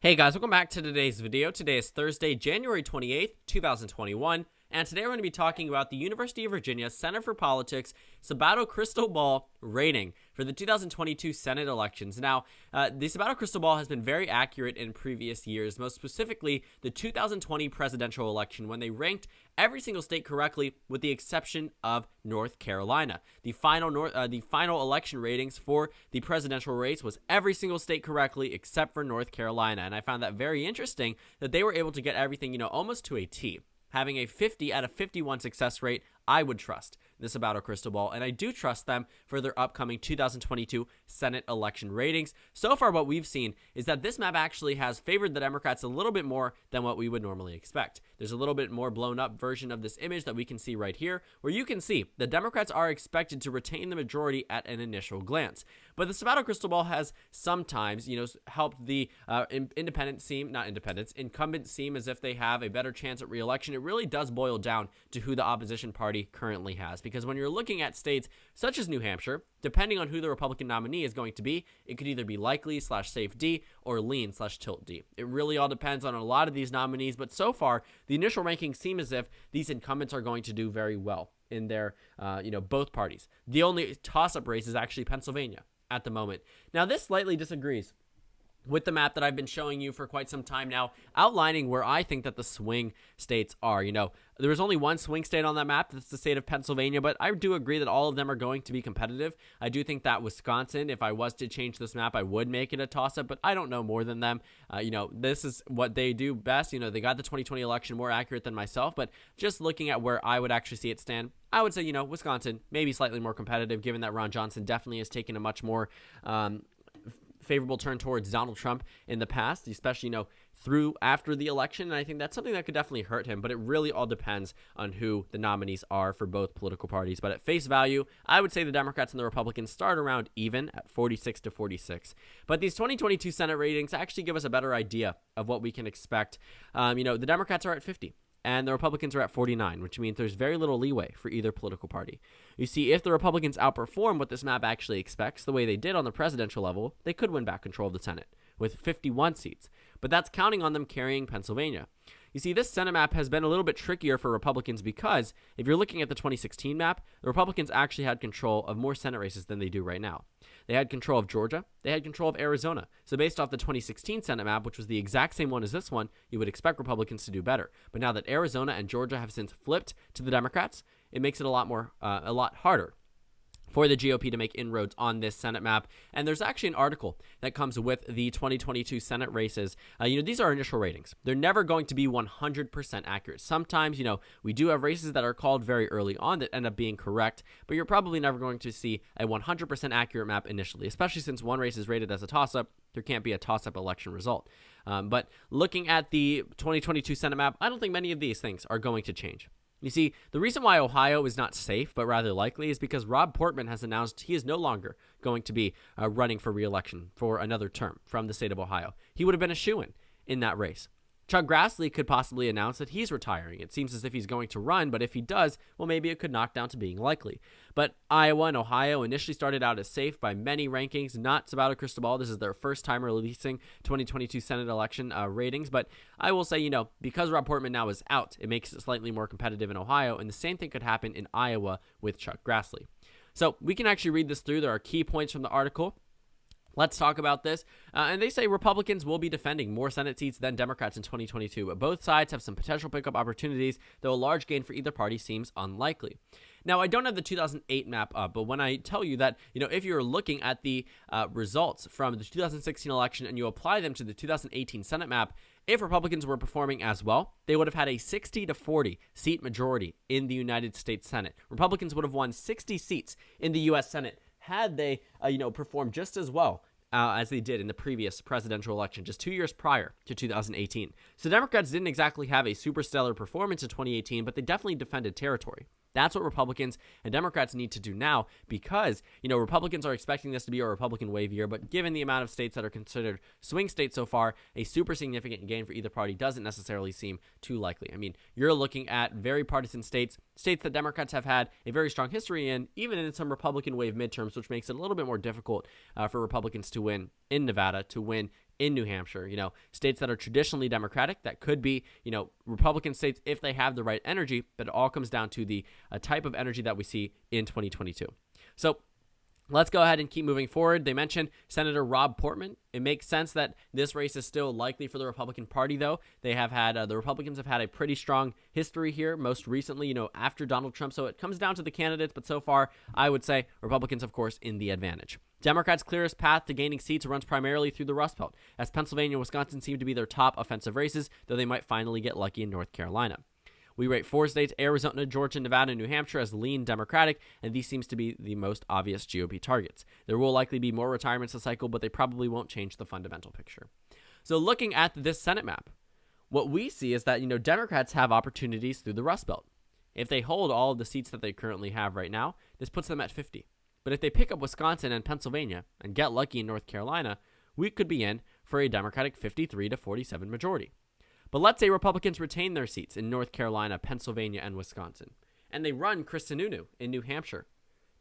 Hey guys, welcome back to today's video. Today is Thursday, January 28th, 2021, and today we're going to be talking about the University of Virginia Center for Politics Sabato Crystal Ball rating for the 2022 Senate elections. Now, the Sabato Crystal Ball has been very accurate in previous years, most specifically the 2020 presidential election when they ranked every single state correctly with the exception of North Carolina. The final election ratings for the presidential race was every single state correctly except for North Carolina, and I found that very interesting that they were able to get everything, almost to a T. Having a 50 out of 51 success rate, I would trust this Sabato Crystal Ball, and I do trust them for their upcoming 2022 Senate election ratings. So far, what we've seen is that this map actually has favored the Democrats a little bit more than what we would normally expect. There's a little bit more blown up version of this image that we can see right here, where you can see the Democrats are expected to retain the majority at an initial glance. But the Sabato Crystal Ball has sometimes, helped the incumbents seem as if they have a better chance at re-election. It really does boil down to who the opposition party currently has, because when you're looking at states such as New Hampshire, depending on who the Republican nominee is going to be, it could either be likely/safe D or lean/tilt D. It really all depends on a lot of these nominees, but so far the initial rankings seem as if these incumbents are going to do very well in their both parties. The only toss-up race is actually Pennsylvania at the moment. Now, this slightly disagrees with the map that I've been showing you for quite some time now, outlining where I think that the swing states are. There was only one swing state on that map, that's the state of Pennsylvania, but I do agree that all of them are going to be competitive. I do think that Wisconsin, if I was to change this map, I would make it a toss-up, but I don't know more than them. This is what they do best. They got the 2020 election more accurate than myself, but just looking at where I would actually see it stand, I would say, Wisconsin, maybe slightly more competitive, given that Ron Johnson definitely has taken a much more favorable turn towards Donald Trump in the past, especially, through after the election. And I think that's something that could definitely hurt him, but it really all depends on who the nominees are for both political parties. But at face value, I would say the Democrats and the Republicans start around even at 46-46. But these 2022 Senate ratings actually give us a better idea of what we can expect. The Democrats are at 50. And the Republicans are at 49, which means there's very little leeway for either political party. You see, if the Republicans outperform what this map actually expects, the way they did on the presidential level, they could win back control of the Senate with 51 seats. But that's counting on them carrying Pennsylvania. You see, this Senate map has been a little bit trickier for Republicans because if you're looking at the 2016 map, the Republicans actually had control of more Senate races than they do right now. They had control of Georgia. They had control of Arizona. So based off the 2016 Senate map, which was the exact same one as this one, you would expect Republicans to do better. But now that Arizona and Georgia have since flipped to the Democrats, it makes it a lot harder for the GOP to make inroads on this Senate map. And there's actually an article that comes with the 2022 Senate races. These are initial ratings. They're never going to be 100% accurate. Sometimes, we do have races that are called very early on that end up being correct, but you're probably never going to see a 100% accurate map initially, especially since one race is rated as a toss-up. There can't be a toss-up election result. But looking at the 2022 Senate map, I don't think many of these things are going to change. You see, the reason why Ohio is not safe, but rather likely, is because Rob Portman has announced he is no longer going to be running for re-election for another term from the state of Ohio. He would have been a shoo-in in that race. Chuck Grassley could possibly announce that he's retiring. It seems as if he's going to run, but if he does, well, maybe it could knock down to being likely. But Iowa and Ohio initially started out as safe by many rankings, not Sabato Crystal Ball. This is their first time releasing 2022 Senate election ratings. But I will say, because Rob Portman now is out, it makes it slightly more competitive in Ohio, and the same thing could happen in Iowa with Chuck Grassley. So we can actually read this through. There are key points from the article. Let's talk about this. And they say Republicans will be defending more Senate seats than Democrats in 2022, but both sides have some potential pickup opportunities, though a large gain for either party seems unlikely. Now, I don't have the 2008 map up, but when I tell you that, if you're looking at the results from the 2016 election and you apply them to the 2018 Senate map, if Republicans were performing as well, they would have had a 60-40 seat majority in the United States Senate. Republicans would have won 60 seats in the U.S. Senate had they, performed just as well as they did in the previous presidential election just 2 years prior to 2018. So Democrats didn't exactly have a super stellar performance in 2018, but they definitely defended territory. That's what Republicans and Democrats need to do now because, Republicans are expecting this to be a Republican wave year, but given the amount of states that are considered swing states so far, a super significant gain for either party doesn't necessarily seem too likely. I mean, you're looking at very partisan states that Democrats have had a very strong history in, even in some Republican wave midterms, which makes it a little bit more difficult for Republicans to win in Nevada, to win in New Hampshire, states that are traditionally Democratic, that could be, Republican states if they have the right energy, but it all comes down to the type of energy that we see in 2022. So let's go ahead and keep moving forward. They mentioned Senator Rob Portman. It makes sense that this race is still likely for the Republican Party, though. They have had, the Republicans have had a pretty strong history here, most recently, after Donald Trump. So it comes down to the candidates, but so far, I would say Republicans, of course, in the advantage. Democrats' clearest path to gaining seats runs primarily through the Rust Belt, as Pennsylvania and Wisconsin seem to be their top offensive races, though they might finally get lucky in North Carolina. We rate 4 states, Arizona, Georgia, Nevada, and New Hampshire, as lean Democratic, and these seems to be the most obvious GOP targets. There will likely be more retirements this cycle, but they probably won't change the fundamental picture. So looking at this Senate map, what we see is that, Democrats have opportunities through the Rust Belt. If they hold all of the seats that they currently have right now, this puts them at 50. But if they pick up Wisconsin and Pennsylvania and get lucky in North Carolina, we could be in for a Democratic 53 to 47 majority. But let's say Republicans retain their seats in North Carolina, Pennsylvania, and Wisconsin, and they run Chris Sununu in New Hampshire.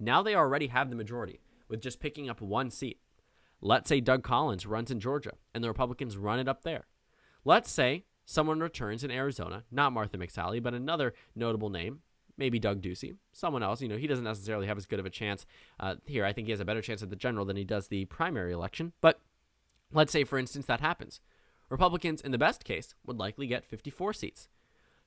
Now they already have the majority with just picking up 1 seat. Let's say Doug Collins runs in Georgia, and the Republicans run it up there. Let's say someone returns in Arizona, not Martha McSally, but another notable name, maybe Doug Ducey, someone else. He doesn't necessarily have as good of a chance here. I think he has a better chance at the general than he does the primary election. But let's say, for instance, that happens. Republicans, in the best case, would likely get 54 seats.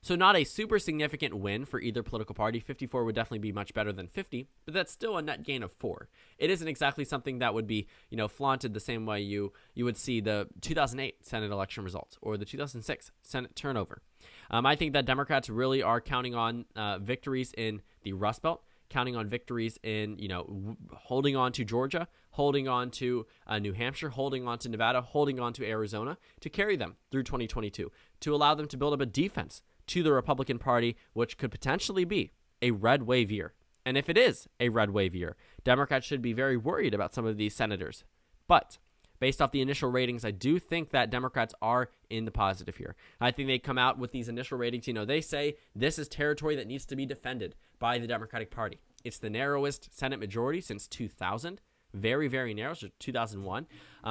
So not a super significant win for either political party. 54 would definitely be much better than 50, but that's still a net gain of 4. It isn't exactly something that would be, flaunted the same way you would see the 2008 Senate election results or the 2006 Senate turnover. I think that Democrats really are counting on victories in the Rust Belt, counting on victories in, holding on to Georgia, holding on to New Hampshire, holding on to Nevada, holding on to Arizona to carry them through 2022, to allow them to build up a defense to the Republican Party, which could potentially be a red wave year. And if it is a red wave year, Democrats should be very worried about some of these senators. But based off the initial ratings, I do think that Democrats are in the positive here. I think they come out with these initial ratings. They say this is territory that needs to be defended by the Democratic Party. It's the narrowest Senate majority since 2000. Very, very narrow. So 2001.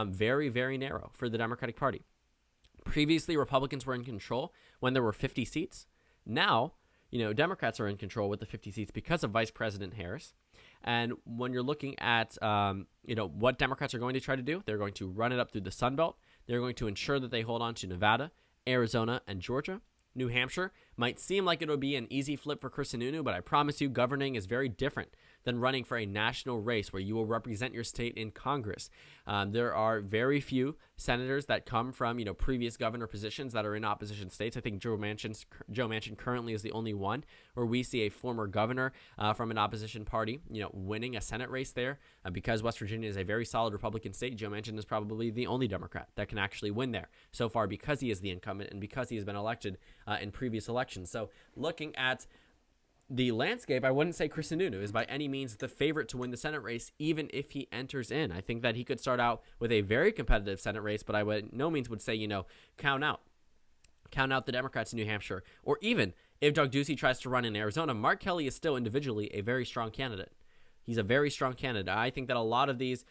Very, very narrow for the Democratic Party. Previously, Republicans were in control when there were 50 seats. Now, Democrats are in control with the 50 seats because of Vice President Harris. And when you're looking at, what Democrats are going to try to do, they're going to run it up through the Sun Belt. They're going to ensure that they hold on to Nevada, Arizona, and Georgia. New Hampshire might seem like it'll be an easy flip for Chris Sununu, but I promise you governing is very different than running for a national race where you will represent your state in Congress. There are very few senators that come from, previous governor positions that are in opposition states. I think Joe Manchin currently is the only one where we see a former governor from an opposition party, winning a Senate race there. Because West Virginia is a very solid Republican state, Joe Manchin is probably the only Democrat that can actually win there so far because he is the incumbent and because he has been elected in previous elections. So looking at the landscape, I wouldn't say Chris Sununu is by any means the favorite to win the Senate race, even if he enters in. I think that he could start out with a very competitive Senate race, but I would no means would say, count out the Democrats in New Hampshire. Or even if Doug Ducey tries to run in Arizona, Mark Kelley is still individually a very strong candidate. He's a very strong candidate. I think that a lot of these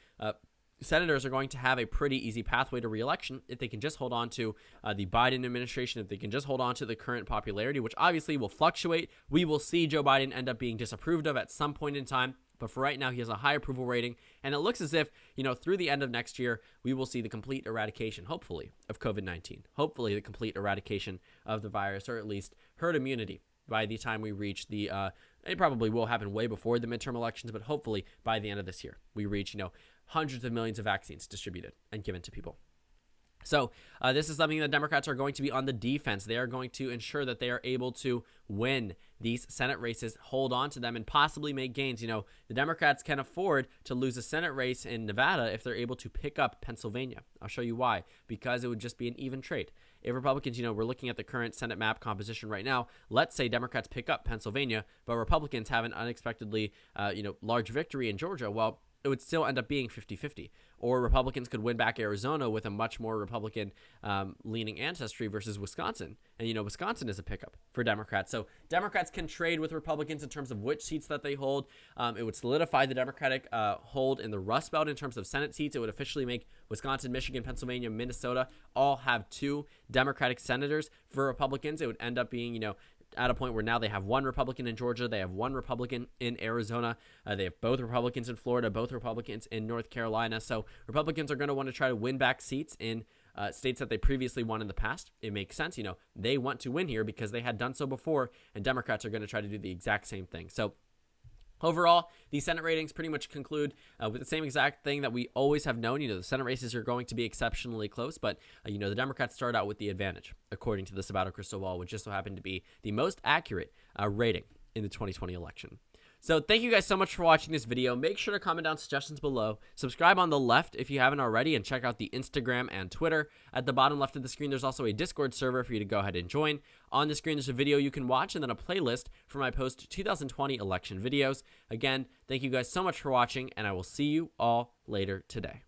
senators are going to have a pretty easy pathway to re-election if they can just hold on to the Biden administration, if they can just hold on to the current popularity, which obviously will fluctuate. We will see Joe Biden end up being disapproved of at some point in time, but for right now, he has a high approval rating, and it looks as if, through the end of next year, we will see the complete eradication, hopefully, of COVID-19, hopefully the complete eradication of the virus, or at least herd immunity by the time we reach the it probably will happen way before the midterm elections, but hopefully by the end of this year, we reach, hundreds of millions of vaccines distributed and given to people. So this is something that Democrats are going to be on the defense. They are going to ensure that they are able to win these Senate races, hold on to them, and possibly make gains. The Democrats can afford to lose a Senate race in Nevada if they're able to pick up Pennsylvania. I'll show you why. Because it would just be an even trade. If Republicans, we're looking at the current Senate map composition right now. Let's say Democrats pick up Pennsylvania, but Republicans have an unexpectedly, large victory in Georgia. Well, it would still end up being 50-50. Or Republicans could win back Arizona with a much more Republican leaning ancestry versus Wisconsin. And, Wisconsin is a pickup for Democrats. So Democrats can trade with Republicans in terms of which seats that they hold. It would solidify the Democratic hold in the Rust Belt in terms of Senate seats. It would officially make Wisconsin, Michigan, Pennsylvania, Minnesota all have 2 Democratic senators. For Republicans, it would end up being, at a point where now they have 1 Republican in Georgia, they have 1 Republican in Arizona, they have both Republicans in Florida, both Republicans in North Carolina. So Republicans are going to want to try to win back seats in states that they previously won in the past. It makes sense. They want to win here because they had done so before, and Democrats are going to try to do the exact same thing. So overall, these Senate ratings pretty much conclude with the same exact thing that we always have known. The Senate races are going to be exceptionally close, but, the Democrats start out with the advantage, according to the Sabato crystal ball, which just so happened to be the most accurate rating in the 2020 election. So thank you guys so much for watching this video. Make sure to comment down suggestions below. Subscribe on the left if you haven't already, and check out the Instagram and Twitter. At the bottom left of the screen, there's also a Discord server for you to go ahead and join. On the screen, there's a video you can watch and then a playlist for my post-2020 election videos. Again, thank you guys so much for watching, and I will see you all later today.